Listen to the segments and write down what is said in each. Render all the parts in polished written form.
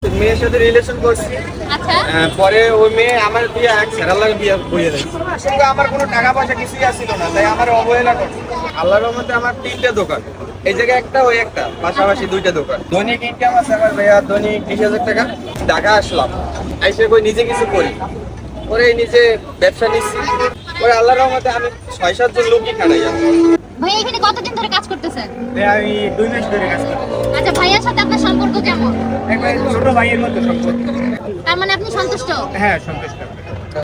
মেয়ের সাথে রিলেশন করছি। আচ্ছা পরে ওই মেয়ে আমার বিয়ে এক ছেড়ালার বিয়ে বইয়ে দেয়, কিন্তু আমার কোনো টাকা পয়সা কিছুই আসছিল না, তাই আমার অবহেলা করছে। আল্লাহর রহমতে আমার 3টে দোকান, এই জায়গায় একটা ওই একটা, পাশাপাশি 2টা দোকান। দৈনিক ইনকাম আছে আমার ভাইয়া, দৈনিক 20,000 টাকা। ঢাকা আসলাম, আইসে কই নিজে কিছু করি, পরে নিজে ব্যবসা নিচ্ছি। পরে আল্লাহর রহমতে আমি 6-7 জন লোকই খাটাই। ভাইয়া এখানে কতদিন ধরে কাজ করতেছেন? আমি 2 মাস ধরে কাজ করি। আচ্ছা ভাইয়ার সাথে আপনার সম্পর্ক কেমন? একবার ছোট ভাইয়ের মতো সম্পর্ক। তার মানে আপনি সন্তুষ্ট? হ্যাঁ, সন্তুষ্ট।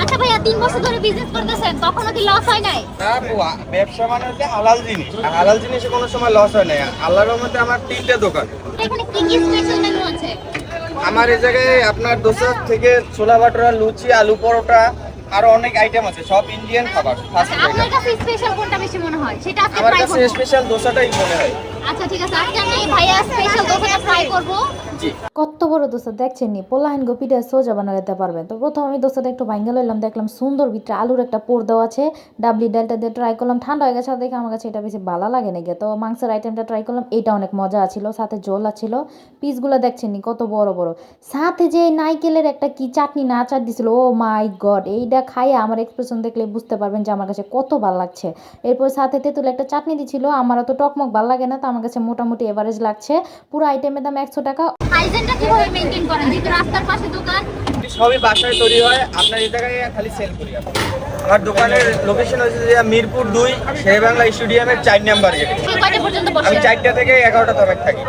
আচ্ছা ভাইয়া 3 বছর ধরে বিজনেস করতেছেন, কখনো কি লস হয় নাই? না বুয়া, ব্যবসা মানে হচ্ছে হালাল জিনিস, হালাল জিনিসে কোনো সময় লস হয় না। আল্লাহর রহমতে আমার 3টে দোকান। এখানে কি কি স্পেশাল মেনু আছে? আমার এই জায়গায় আপনার দোসা থেকে ছোলা ভাটোরা, লুচি, আলু পরোটা, আরো অনেক আইটেম আছে, সব ইন্ডিয়ান খাবার, ফাস্ট আচ্ছা ফুড আপনার আইটেম। কাছে স্পেশাল কোনটা বেশি মনে হয় সেটা আজকে আমার ট্রাই কাছে করব। স্পেশাল দোসাটাই মনে হয়। আচ্ছা ঠিক আছে, আজকে আমি ভাইয়া স্পেশাল দোসাটা ট্রাই করব। জি। কত বড় দোসা দেখছেন নি, পোলাহান গোপিটা সোজা বানাতে পারবেন। তো প্রথম আমি দোসাটা একটু ভাঙ্গা লইলাম, দেখলাম সুন্দর ভিতরে আলুর একটা পোর দেওয়া আছে, ডাবলি ডালটা দিয়ে ট্রাই করলাম, ঠান্ডা হয়ে গেছে, আর দেখে আমার কাছে এটা বেশি ভালো লাগে নাকি। তো মাংসের আইটেমটা ট্রাই করলাম, এটা অনেক মজা ছিল, সাথে ঝোল আছিল। পিসগুলো দেখছেন নি কত বড় বড়, সাথে যে নাইকেলের একটা কি চাটনি না আচার দিছিল, ও মাই গড, এইটা খাইয়ে আমার এক্সপ্রেশন দেখলে বুঝতে পারবেন যে আমার কাছে কত ভালো লাগছে। এরপর সাথে তেঁতুল একটা চাটনি দিছিল, আমার তো টকমক ভালো লাগে না, তো আমার কাছে মোটামুটি এভারেজ লাগছে। পুরো আইটেমের দাম 100 টাকা। হাইজেনটা কিভাবে মেইনটেইন করেন? যেহেতু রাস্তার পাশে দোকান। সবই বাসায় তৈরি হয়, আপনার এই জায়গায় খালি সেল করি আমি। আমার দোকানের লোকেশন হচ্ছে যে মিরপুর 2, শেরেবাংলা স্টেডিয়ামের 4 নাম্বার গেটে। কয়টা পর্যন্ত আমি বসেন? 4টা থেকে 11টা তক থাকি।